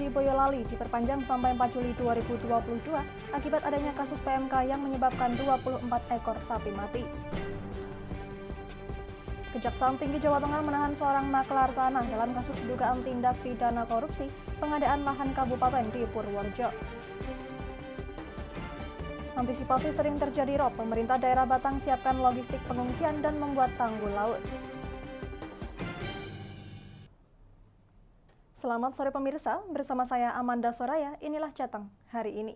di Boyolali diperpanjang sampai 4 Juli 2022 akibat adanya kasus PMK yang menyebabkan 24 ekor sapi mati. Kejaksaan Tinggi Jawa Tengah menahan seorang maklar tanah dalam kasus dugaan tindak pidana korupsi pengadaan lahan kabupaten di Purworejo. Antisipasi sering terjadi rob, pemerintah daerah Batang siapkan logistik pengungsian dan membuat tanggul laut. Selamat sore pemirsa, bersama saya Amanda Soraya, inilah Jateng hari ini.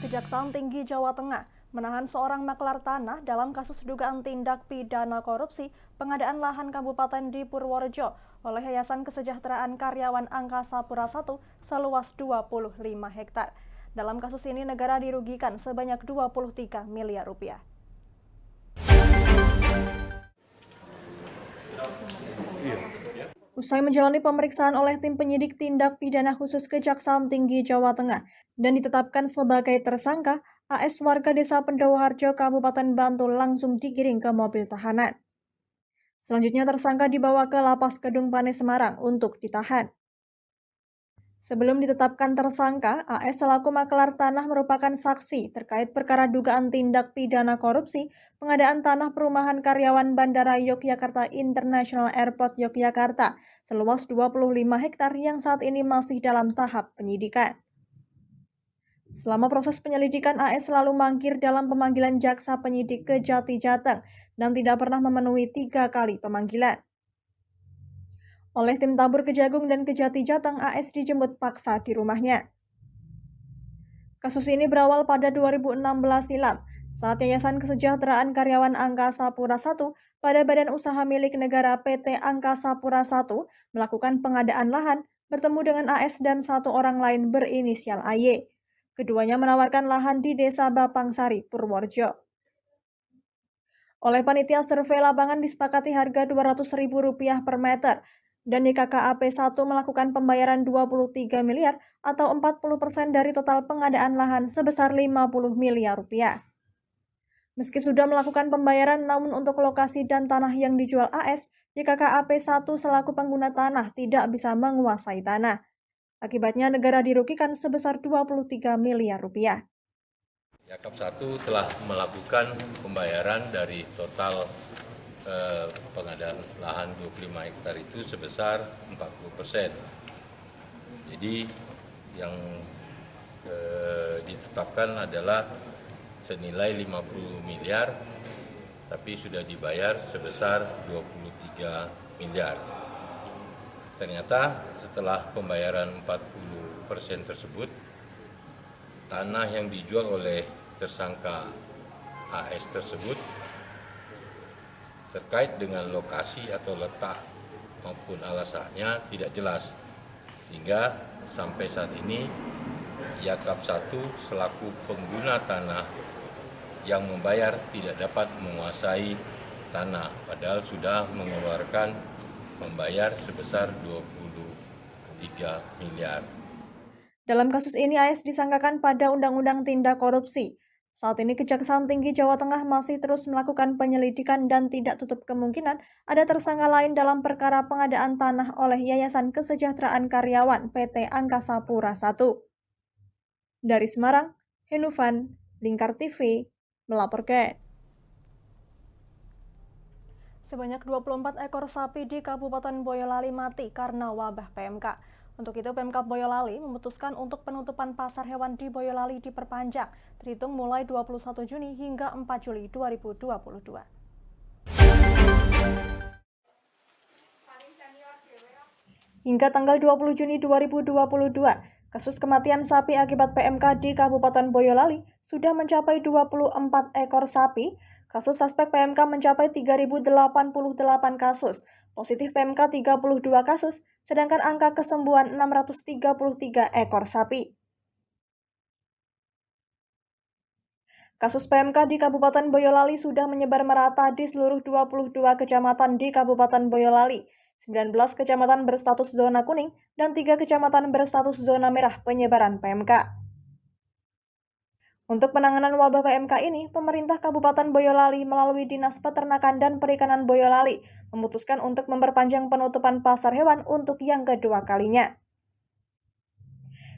Kejaksaan Tinggi Jawa Tengah menahan seorang maklar tanah dalam kasus dugaan tindak pidana korupsi pengadaan lahan kabupaten di Purworejo oleh Yayasan Kesejahteraan Karyawan Angkasa Pura I seluas 25 hektar. Dalam kasus ini negara dirugikan sebanyak 23 miliar rupiah. Usai menjalani pemeriksaan oleh tim penyidik tindak pidana khusus Kejaksaan Tinggi Jawa Tengah dan ditetapkan sebagai tersangka, AS warga desa Pendowoharjo, Kabupaten Bantul langsung digiring ke mobil tahanan. Selanjutnya tersangka dibawa ke Lapas Kedung Pane Semarang untuk ditahan. Sebelum ditetapkan tersangka, AS selaku maklar tanah merupakan saksi terkait perkara dugaan tindak pidana korupsi pengadaan tanah perumahan karyawan Bandara Yogyakarta International Airport Yogyakarta seluas 25 hektar yang saat ini masih dalam tahap penyidikan. Selama proses penyelidikan, AS selalu mangkir dalam pemanggilan jaksa penyidik Kejati Jateng dan tidak pernah memenuhi 3 kali pemanggilan. Oleh tim tabur Kejagung dan Kejati Jateng, AS dijemput paksa di rumahnya. Kasus ini berawal pada 2016 silam, saat Yayasan Kesejahteraan Karyawan Angkasa Pura I pada Badan Usaha Milik Negara PT Angkasa Pura I melakukan pengadaan lahan bertemu dengan AS dan satu orang lain berinisial AY. Keduanya menawarkan lahan di Desa Bapangsari, Purworejo. Oleh panitia survei lapangan disepakati harga Rp200.000 per meter, dan di KKAP 1 melakukan pembayaran 23 miliar atau 40% dari total pengadaan lahan sebesar 50 miliar rupiah. Meski sudah melakukan pembayaran, namun untuk lokasi dan tanah yang dijual AS, di KKAP 1 selaku pengguna tanah tidak bisa menguasai tanah. Akibatnya negara dirugikan sebesar 23 miliar rupiah. Yakap 1 telah melakukan pembayaran dari total pengadaan lahan 25 hektar itu sebesar 40%. Jadi yang ditetapkan adalah senilai 50 miliar, tapi sudah dibayar sebesar 23 miliar. Ternyata setelah pembayaran 40% tersebut, tanah yang dijual oleh tersangka AS tersebut terkait dengan lokasi atau letak maupun alasannya tidak jelas, sehingga sampai saat ini Yakap 1 selaku pengguna tanah yang membayar tidak dapat menguasai tanah, padahal sudah mengeluarkan membayar sebesar 23 miliar. Dalam kasus ini AS disangkakan pada Undang-Undang Tindak Korupsi. Saat ini Kejaksaan Tinggi Jawa Tengah masih terus melakukan penyelidikan dan tidak tutup kemungkinan ada tersangka lain dalam perkara pengadaan tanah oleh Yayasan Kesejahteraan Karyawan PT Angkasa Pura I. Dari Semarang, Henufan, Lingkar TV, melaporkan. Sebanyak 24 ekor sapi di Kabupaten Boyolali mati karena wabah PMK. Untuk itu, Pemkab Boyolali memutuskan untuk penutupan pasar hewan di Boyolali diperpanjang, terhitung mulai 21 Juni hingga 4 Juli 2022. Hingga tanggal 20 Juni 2022, kasus kematian sapi akibat PMK di Kabupaten Boyolali sudah mencapai 24 ekor sapi. Kasus suspek PMK mencapai 3.088 kasus, positif PMK 32 kasus, sedangkan angka kesembuhan 633 ekor sapi. Kasus PMK di Kabupaten Boyolali sudah menyebar merata di seluruh 22 kecamatan di Kabupaten Boyolali. 19 kecamatan berstatus zona kuning dan 3 kecamatan berstatus zona merah penyebaran PMK. Untuk penanganan wabah PMK ini, pemerintah Kabupaten Boyolali melalui Dinas Peternakan dan Perikanan Boyolali memutuskan untuk memperpanjang penutupan pasar hewan untuk yang kedua kalinya.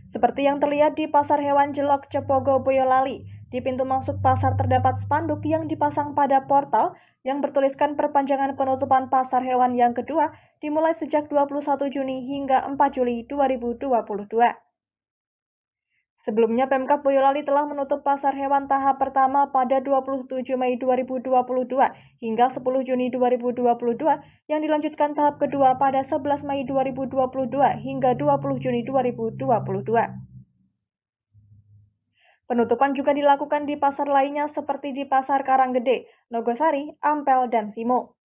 Seperti yang terlihat di Pasar Hewan Jelok Cepogo Boyolali, di pintu masuk pasar terdapat spanduk yang dipasang pada portal yang bertuliskan perpanjangan penutupan pasar hewan yang kedua dimulai sejak 21 Juni hingga 4 Juli 2022. Sebelumnya, Pemkab Boyolali telah menutup pasar hewan tahap pertama pada 27 Mei 2022 hingga 10 Juni 2022 yang dilanjutkan tahap kedua pada 11 Mei 2022 hingga 20 Juni 2022. Penutupan juga dilakukan di pasar lainnya seperti di Pasar Karanggede, Nogosari, Ampel, dan Simo.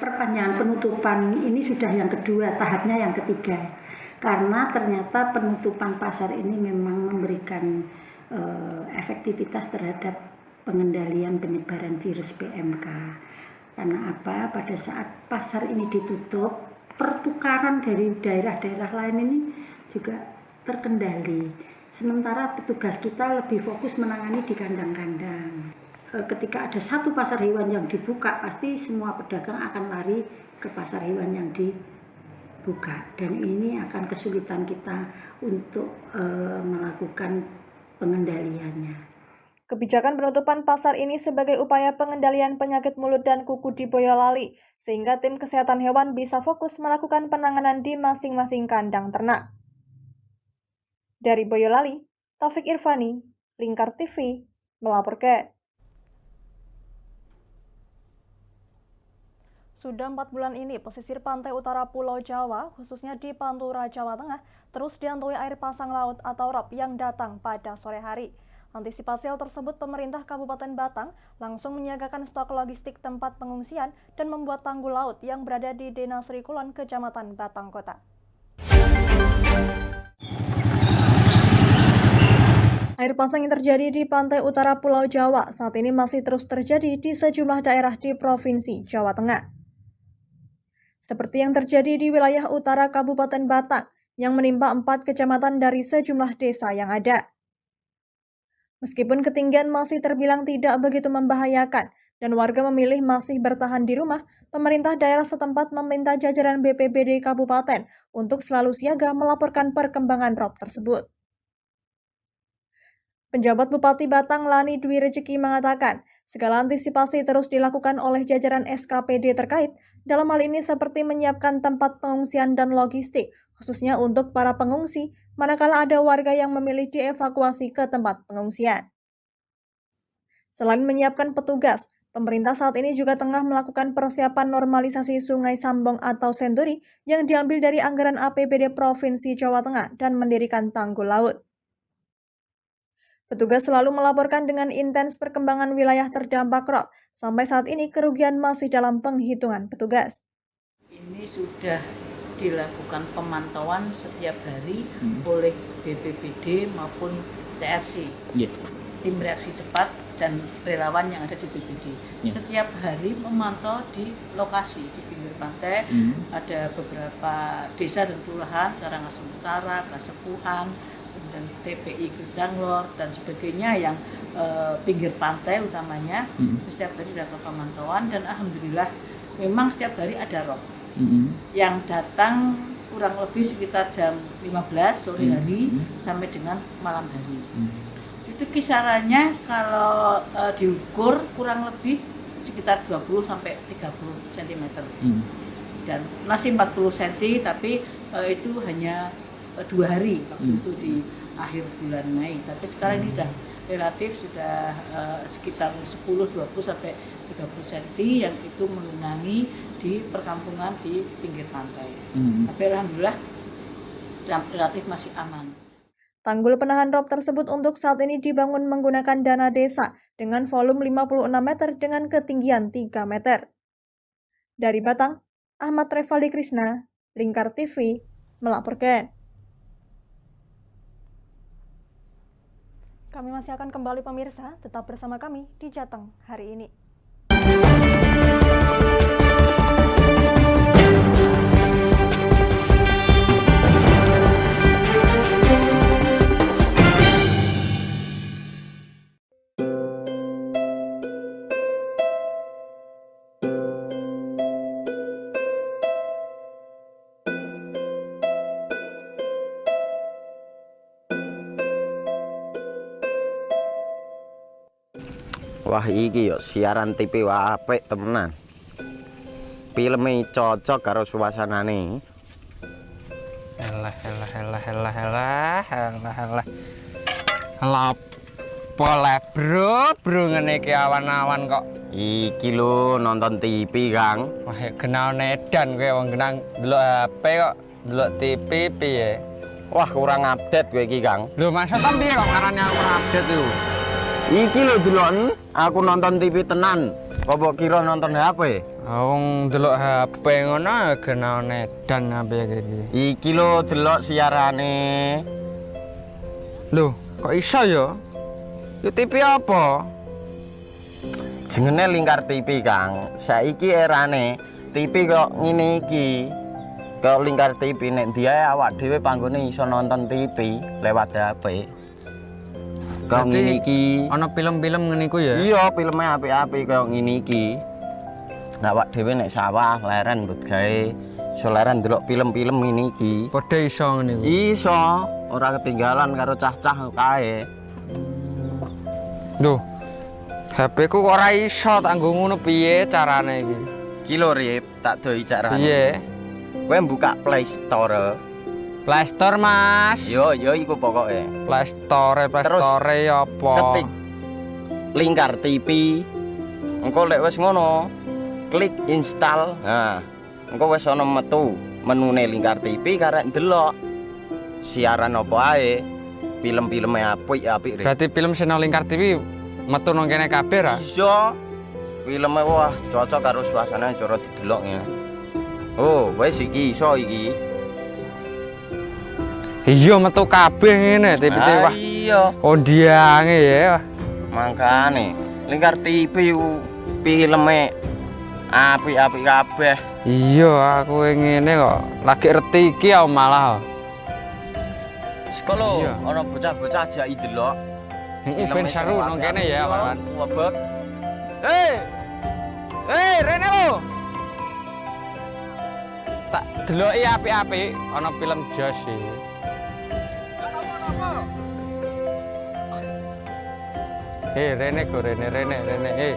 Perpanjangan penutupan ini sudah yang kedua, tahapnya yang ketiga. Karena ternyata penutupan pasar ini memang memberikan efektivitas terhadap pengendalian penyebaran virus PMK. Karena apa? Pada saat pasar ini ditutup, pertukaran dari daerah-daerah lain ini juga terkendali. Sementara petugas kita lebih fokus menangani di kandang-kandang. Ketika ada satu pasar hewan yang dibuka, pasti semua pedagang akan lari ke pasar hewan yang dibuka. Dan ini akan kesulitan kita untuk melakukan pengendaliannya. Kebijakan penutupan pasar ini sebagai upaya pengendalian penyakit mulut dan kuku di Boyolali, sehingga tim kesehatan hewan bisa fokus melakukan penanganan di masing-masing kandang ternak. Dari Boyolali, Taufik Irvani, Lingkar TV, melaporkan. Sudah 4 bulan ini, pesisir pantai utara Pulau Jawa, khususnya di Pantura, Jawa Tengah, terus dihantui air pasang laut atau rob yang datang pada sore hari. Antisipasi hal tersebut, pemerintah Kabupaten Batang langsung menyiagakan stok logistik tempat pengungsian dan membuat tanggul laut yang berada di Dena Sri Kulon, Kecamatan Batang Kota. Air pasang yang terjadi di pantai utara Pulau Jawa saat ini masih terus terjadi di sejumlah daerah di Provinsi Jawa Tengah. Seperti yang terjadi di wilayah utara Kabupaten Batang yang menimpa 4 kecamatan dari sejumlah desa yang ada. Meskipun ketinggian masih terbilang tidak begitu membahayakan dan warga memilih masih bertahan di rumah, pemerintah daerah setempat meminta jajaran BPBD Kabupaten untuk selalu siaga melaporkan perkembangan rob tersebut. Penjabat Bupati Batang Lani Dwi Rejeki mengatakan, segala antisipasi terus dilakukan oleh jajaran SKPD terkait, dalam hal ini seperti menyiapkan tempat pengungsian dan logistik, khususnya untuk para pengungsi, manakala ada warga yang memilih dievakuasi ke tempat pengungsian. Selain menyiapkan petugas, pemerintah saat ini juga tengah melakukan persiapan normalisasi Sungai Sambong atau Senturi yang diambil dari anggaran APBD Provinsi Jawa Tengah dan mendirikan tanggul laut. Petugas selalu melaporkan dengan intens perkembangan wilayah terdampak rob. Sampai saat ini kerugian masih dalam penghitungan petugas. Ini sudah dilakukan pemantauan setiap hari oleh BPBD maupun TRC, tim reaksi cepat dan relawan yang ada di BPBD. Setiap hari memantau di lokasi di pinggir pantai. Ada beberapa desa dan kelurahan, Karangasem Utara, Kasepuhan, dan TPI Gedanglor dan sebagainya yang pinggir pantai utamanya. Setiap hari dilakukan pemantauan dan alhamdulillah memang setiap hari ada rob yang datang kurang lebih sekitar jam 15 sore hari sampai dengan malam hari. Itu kisarannya kalau diukur kurang lebih sekitar 20 sampai 30 cm. Dan masih 40 cm tapi itu hanya 2 hari waktu itu di akhir bulan Mei, tapi sekarang ini sudah relatif sudah sekitar 10-20 sampai 30 cm yang itu mengenangi di perkampungan di pinggir pantai. Tapi alhamdulillah relatif masih aman. Tanggul penahan rob tersebut untuk saat ini dibangun menggunakan dana desa dengan volume 56 meter dengan ketinggian 3 meter. Dari Batang, Ahmad Revaldi Krisna, Lingkar TV, melaporkan. Kami masih akan kembali pemirsa, tetap bersama kami di Jateng hari ini. Wah iki yo siaran TV apik temenan. Filme cocok karo suasanane. Elah. Lah bro ngene iki awan-awan kok. Iki lho nonton TV, Kang. Wah, kenal nedan kowe wong kenang delok HP kok delok TV piye? Wah, kurang update kowe iki, Kang. Lho maksudnya piye kok ngarane aku update itu? Iki lho delok aku nonton TV tenan. Apa kira nonton HP? Wong delok HP ngono kenal nedan apa iki. Iki lho delok siarane. Lho, kok iso ya? Yo TV apa? Jenenge Lingkar TV, Kang. Saiki erane TV kok ngene iki. Kok Lingkar TV nek diae awak dhewe panggone iso nonton TV lewat HP. Kok ngene iki. Ana film-film ngene iku ya? Iya, filme apik-apik kaya ngene iki. Awak dhewe nek sawah leren mbut gawe iso leren ndelok film-film ngene iki. Padha iso ngene iku. Iso, ora ketinggalan karo cah-cah kae. Duh. HP ku kok ora iso tak nggo ngono piye carane iki? Iki lho Rip, tak doi carane. Piye? Kowe buka Play Store. Play Store, Mas. Yo iku pokoke. Play Store apa? Ketik Lingkar TV. Engko lek wis ngono, klik install. Nah, engko wis ana metu menune Lingkar TV karek ndelok siaran apa ae. Film-filme apik-apik. Berarti film channel Lingkar TV metu nang kene kabeh ra? Iso. Filme wah cocok karo suasana cara didelok ya. Oh, wis iki iso iki. Iya metu kabeh ngene TV wah. Iya. Ondiange ya. Mangkane Lingkar TV filme apik-apik kabeh. Iya, aku ngene kok. Lagi reti iki aku malah. Sekolo Iya. ana bocah-bocah ajak ndelok. Heeh, ben seru nang kene ya, kawan. Wabek. Rene lo. Tak deloki apik-apik ana film Josh iki. Rene go Rene.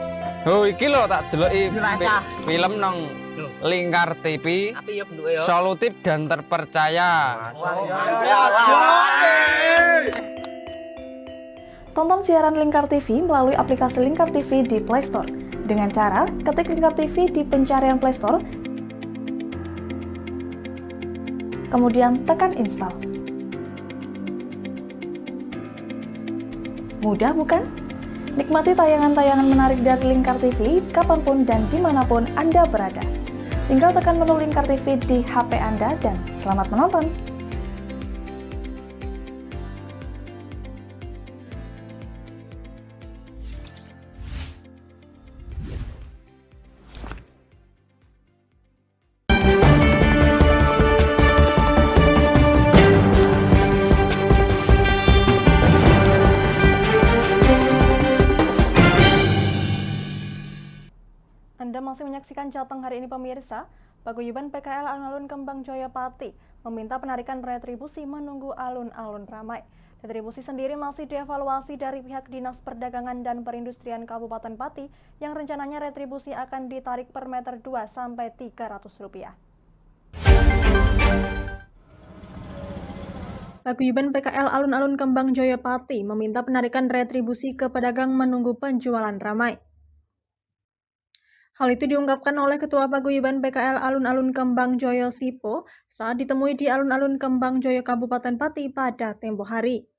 Oh iki lho tak deloki film nang Lingkar TV. Solutif dan terpercaya. Tonton siaran Lingkar TV melalui aplikasi Lingkar TV di Play Store. Dengan cara ketik Lingkar TV di pencarian Play Store, kemudian tekan install. Mudah bukan? Nikmati tayangan-tayangan menarik dari Lingkar TV kapanpun dan dimanapun Anda berada. Tinggal tekan menu Lingkar TV di HP Anda dan selamat menonton! Anda masih menyaksikan Jateng hari ini pemirsa. Paguyuban PKL Alun-Alun Kembang Jaya Pati meminta penarikan retribusi menunggu alun-alun ramai. Retribusi sendiri masih dievaluasi dari pihak Dinas Perdagangan dan Perindustrian Kabupaten Pati yang rencananya retribusi akan ditarik per meter 2 sampai Rp300. Paguyuban PKL Alun-Alun Kembang Jaya Pati meminta penarikan retribusi ke pedagang menunggu penjualan ramai. Hal itu diungkapkan oleh Ketua Paguyuban PKL Alun-Alun Kembang Joyo Sipo saat ditemui di Alun-Alun Kembang Joyo Kabupaten Pati pada tempo hari.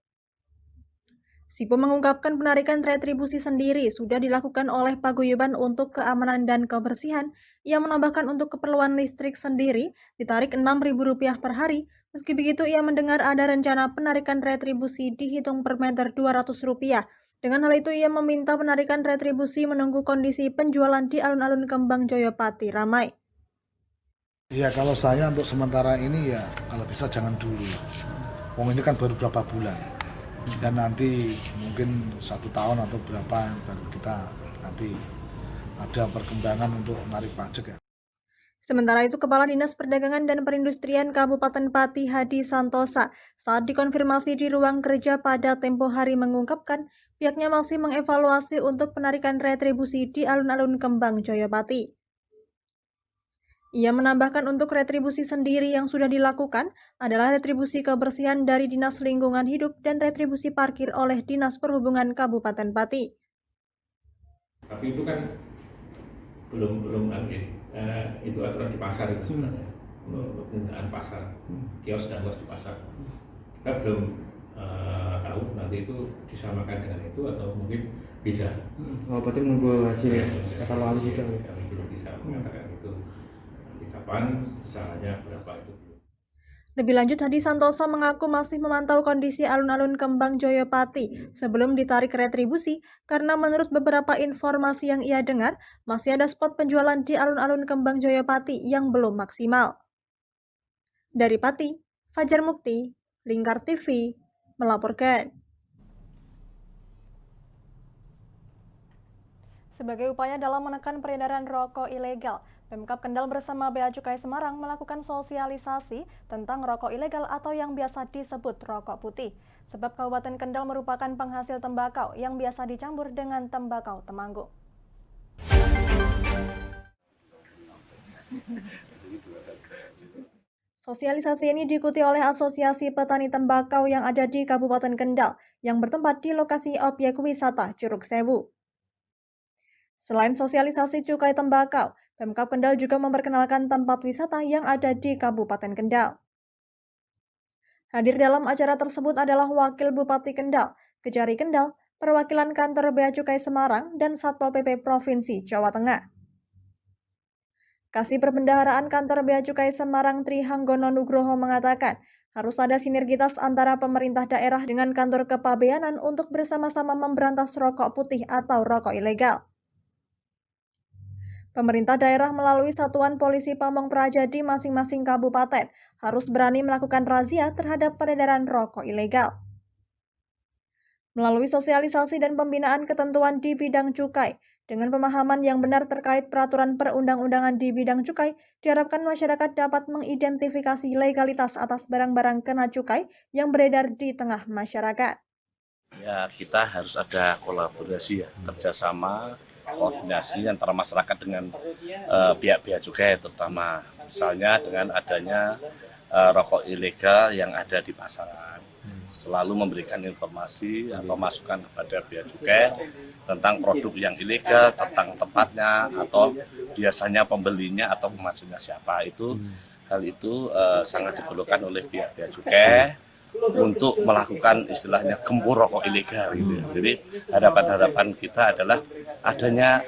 Sipo mengungkapkan penarikan retribusi sendiri sudah dilakukan oleh Paguyuban untuk keamanan dan kebersihan. Ia menambahkan untuk keperluan listrik sendiri ditarik Rp6.000 per hari. Meski begitu, ia mendengar ada rencana penarikan retribusi dihitung per meter Rp200. Dengan hal itu, ia meminta penarikan retribusi menunggu kondisi penjualan di alun-alun Kembang Joyo Pati ramai. Ya kalau saya untuk sementara ini ya kalau bisa jangan dulu. Wong ini kan baru berapa bulan. Dan nanti mungkin 1 tahun atau berapa baru kita nanti ada perkembangan untuk menarik pajak ya. Sementara itu, Kepala Dinas Perdagangan dan Perindustrian Kabupaten Pati Hadi Santosa saat dikonfirmasi di ruang kerja pada tempo hari mengungkapkan pihaknya masih mengevaluasi untuk penarikan retribusi di alun-alun Kembang Joyopati. Ia menambahkan untuk retribusi sendiri yang sudah dilakukan adalah retribusi kebersihan dari Dinas Lingkungan Hidup dan retribusi parkir oleh Dinas Perhubungan Kabupaten Pati. Tapi itu kan belum itu aturan di pasar itu sebenarnya untuk penggunaan pasar kios dan kios di pasar. Kita belum tahu nanti itu disamakan dengan itu atau mungkin beda. Oh, berarti menunggu hasil evaluasi juga. Kami belum bisa mengatakan itu nanti kapan, misalnya berapa itu belum. Lebih lanjut, Hadi Santosa mengaku masih memantau kondisi alun-alun Kembang Joyopati sebelum ditarik retribusi karena menurut beberapa informasi yang ia dengar, masih ada spot penjualan di alun-alun Kembang Joyopati yang belum maksimal. Dari Pati, Fajar Mukti, Lingkar TV, melaporkan. Sebagai upaya dalam menekan peredaran rokok ilegal, Pemkab Kendal bersama Bea Cukai Semarang melakukan sosialisasi tentang rokok ilegal atau yang biasa disebut rokok putih. Sebab Kabupaten Kendal merupakan penghasil tembakau yang biasa dicampur dengan tembakau Temanggung. Sosialisasi ini diikuti oleh Asosiasi Petani Tembakau yang ada di Kabupaten Kendal yang bertempat di lokasi objek wisata Curug Sewu. Selain sosialisasi cukai tembakau, Pemkab Kendal juga memperkenalkan tempat wisata yang ada di Kabupaten Kendal. Hadir dalam acara tersebut adalah Wakil Bupati Kendal, Kejari Kendal, perwakilan kantor Bea Cukai Semarang, dan Satpol PP Provinsi Jawa Tengah. Kasih Perbendaharaan Kantor Bea Cukai Semarang Tri Hanggono Nugroho mengatakan, harus ada sinergitas antara pemerintah daerah dengan kantor kepabeanan untuk bersama-sama memberantas rokok putih atau rokok ilegal. Pemerintah daerah melalui Satuan Polisi Pamong Praja di masing-masing kabupaten harus berani melakukan razia terhadap peredaran rokok ilegal. Melalui sosialisasi dan pembinaan ketentuan di bidang cukai, dengan pemahaman yang benar terkait peraturan perundang-undangan di bidang cukai, diharapkan masyarakat dapat mengidentifikasi legalitas atas barang-barang kena cukai yang beredar di tengah masyarakat. Ya, kita harus ada kolaborasi ya, kerjasama, koordinasi antara masyarakat dengan pihak bea cukai, terutama misalnya dengan adanya rokok ilegal yang ada di pasaran. Selalu memberikan informasi atau masukan kepada bea cukai tentang produk yang ilegal, tentang tempatnya atau biasanya pembelinya atau pemasoknya siapa. Hal itu sangat diperlukan oleh pihak bea cukai untuk melakukan istilahnya gempur rokok ilegal gitu ya. Jadi harapan kita adalah adanya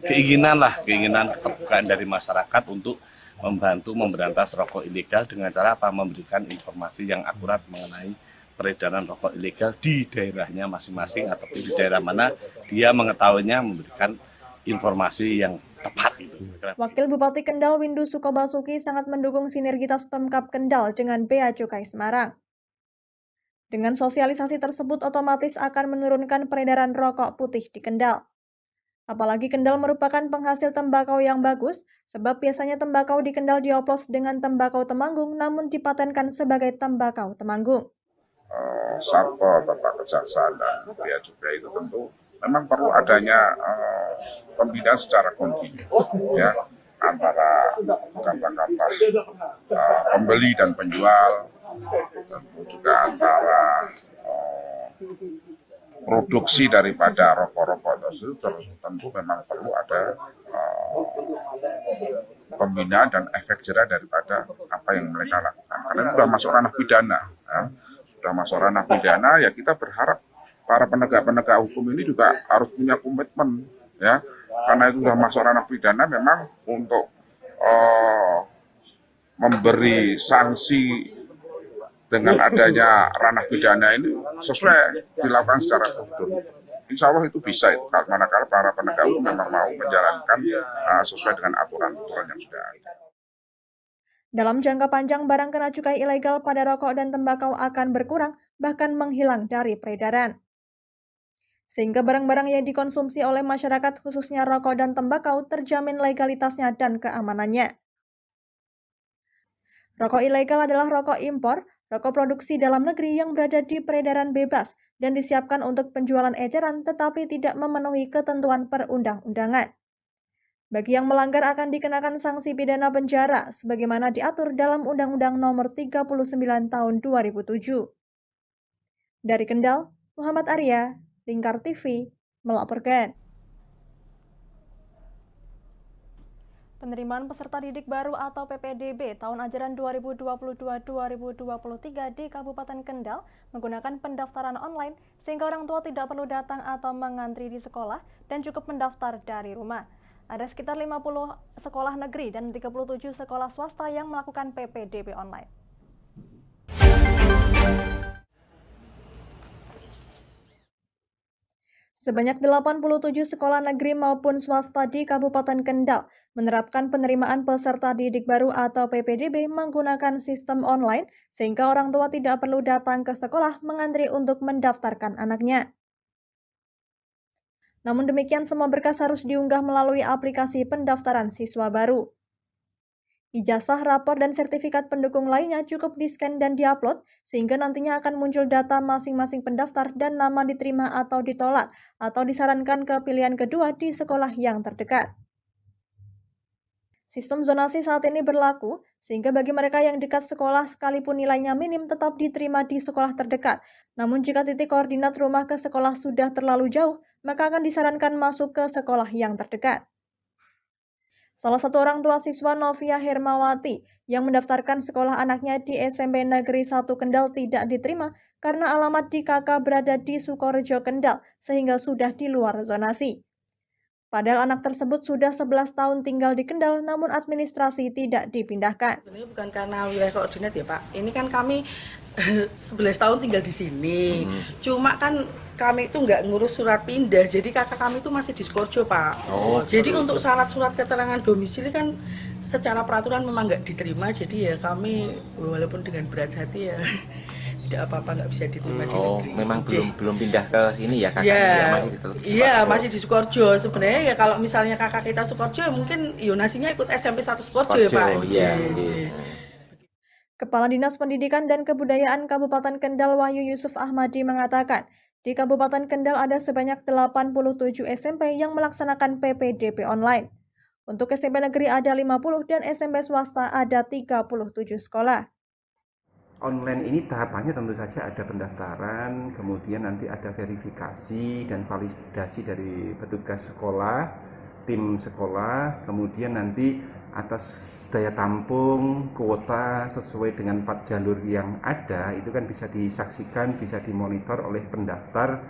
keinginan keterbukaan dari masyarakat untuk membantu memberantas rokok ilegal dengan cara apa? Memberikan informasi yang akurat mengenai peredaran rokok ilegal di daerahnya masing-masing ataupun di daerah mana dia mengetahuinya, memberikan informasi yang tepat itu. Wakil Bupati Kendal Windu Sukobasuki sangat mendukung sinergitas Pemkab Kendal dengan Bea Cukai Semarang. Dengan sosialisasi tersebut otomatis akan menurunkan peredaran rokok putih di Kendal. Apalagi Kendal merupakan penghasil tembakau yang bagus, sebab biasanya tembakau di Kendal dioplos dengan tembakau Temanggung namun dipatenkan sebagai tembakau Temanggung. Satpol, Bapak Kejaksaan dan Bea Cukai itu tentu memang perlu adanya pembinaan secara kontinu ya antara kata-kata pembeli dan penjual, tentu juga antara produksi daripada rokok-rokok tersebut tentu memang perlu ada pembinaan dan efek jerah daripada apa yang mereka lakukan karena itu sudah masuk ranah pidana ya. Sudah masuk ranah pidana ya kita berharap para penegak-penegak hukum ini juga harus punya komitmen ya karena itu sudah masuk ranah pidana memang untuk memberi sanksi dengan adanya ranah pidana ini sesuai dilakukan secara prosedur. Insya Allah itu bisa itu manakala para penegak hukum memang mau menjalankan sesuai dengan aturan-aturan yang sudah ada. Dalam jangka panjang, barang kena cukai ilegal pada rokok dan tembakau akan berkurang, bahkan menghilang dari peredaran. sehingga barang-barang yang dikonsumsi oleh masyarakat khususnya rokok dan tembakau terjamin legalitasnya dan keamanannya. Rokok ilegal adalah rokok impor, rokok produksi dalam negeri yang berada di peredaran bebas dan disiapkan untuk penjualan eceran tetapi tidak memenuhi ketentuan perundang-undangan. Bagi yang melanggar akan dikenakan sanksi pidana penjara sebagaimana diatur dalam Undang-Undang Nomor 39 Tahun 2007. Dari Kendal, Muhammad Arya, Lingkar TV, melaporkan. Penerimaan peserta didik baru atau PPDB tahun ajaran 2022-2023 di Kabupaten Kendal menggunakan pendaftaran online sehingga orang tua tidak perlu datang atau mengantri di sekolah dan cukup mendaftar dari rumah. Ada sekitar 50 sekolah negeri dan 37 sekolah swasta yang melakukan PPDB online. Sebanyak 87 sekolah negeri maupun swasta di Kabupaten Kendal menerapkan penerimaan peserta didik baru atau PPDB menggunakan sistem online sehingga orang tua tidak perlu datang ke sekolah mengantri untuk mendaftarkan anaknya. Namun demikian, semua berkas harus diunggah melalui aplikasi pendaftaran siswa baru. Ijazah, rapor, dan sertifikat pendukung lainnya cukup di-scan dan di-upload, sehingga nantinya akan muncul data masing-masing pendaftar dan nama diterima atau ditolak, atau disarankan ke pilihan kedua di sekolah yang terdekat. Sistem zonasi saat ini berlaku, sehingga bagi mereka yang dekat sekolah sekalipun nilainya minim tetap diterima di sekolah terdekat. Namun jika titik koordinat rumah ke sekolah sudah terlalu jauh, maka akan disarankan masuk ke sekolah yang terdekat. Salah satu orang tua siswa Novia Hermawati yang mendaftarkan sekolah anaknya di SMP Negeri 1 Kendal tidak diterima karena alamat di KK berada di Sukorejo Kendal sehingga sudah di luar zonasi. Padahal anak tersebut sudah 11 tahun tinggal di Kendal namun administrasi tidak dipindahkan. Ini bukan karena wilayah koordinat ya Pak, ini kan kami 11 tahun tinggal di sini. Cuma kan kami itu nggak ngurus surat pindah, jadi kakak kami itu masih di Sukorejo Pak. Jadi untuk surat keterangan domisili kan secara peraturan memang nggak diterima, jadi ya kami walaupun dengan berat hati ya tidak apa-apa nggak bisa diterima di negeri. Memang belum pindah ke sini ya kakaknya ya, masih di Sukorejo. Iya, masih di Sukorejo. Sebenarnya ya kalau misalnya kakak kita Sukorejo ya mungkin Yonasinya ikut SMP 1 Sukorejo ya Pak. Iya. Kepala Dinas Pendidikan dan Kebudayaan Kabupaten Kendal Wahyu Yusuf Ahmadi mengatakan, di Kabupaten Kendal ada sebanyak 87 SMP yang melaksanakan PPDB online. Untuk SMP negeri ada 50 dan SMP swasta ada 37 sekolah. Online ini tahapannya tentu saja ada pendaftaran, kemudian nanti ada verifikasi dan validasi dari petugas sekolah, tim sekolah, kemudian nanti atas daya tampung, kuota sesuai dengan 4 jalur yang ada, itu kan bisa disaksikan, bisa dimonitor oleh pendaftar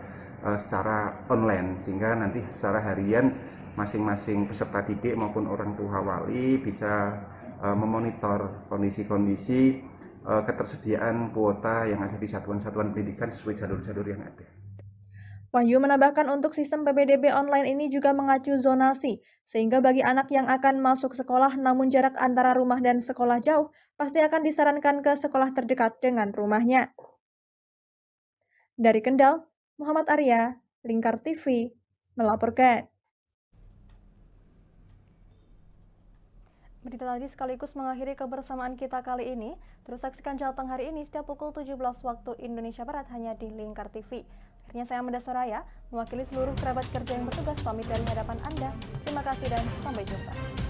secara online, sehingga nanti secara harian masing-masing peserta didik maupun orang tua wali bisa memonitor kondisi-kondisi ketersediaan kuota yang ada di satuan-satuan pendidikan sesuai jalur-jalur yang ada. Wahyu menambahkan untuk sistem PPDB online ini juga mengacu zonasi, sehingga bagi anak yang akan masuk sekolah namun jarak antara rumah dan sekolah jauh, pasti akan disarankan ke sekolah terdekat dengan rumahnya. Dari Kendal, Muhammad Arya, Lingkar TV, melaporkan. Berita tadi sekaligus mengakhiri kebersamaan kita kali ini. Terus saksikan Jateng hari ini setiap pukul 17 waktu Indonesia Barat hanya di Lingkar TV. Akhirnya saya Amanda Soraya, mewakili seluruh kerabat kerja yang bertugas pamit dari hadapan Anda. Terima kasih dan sampai jumpa.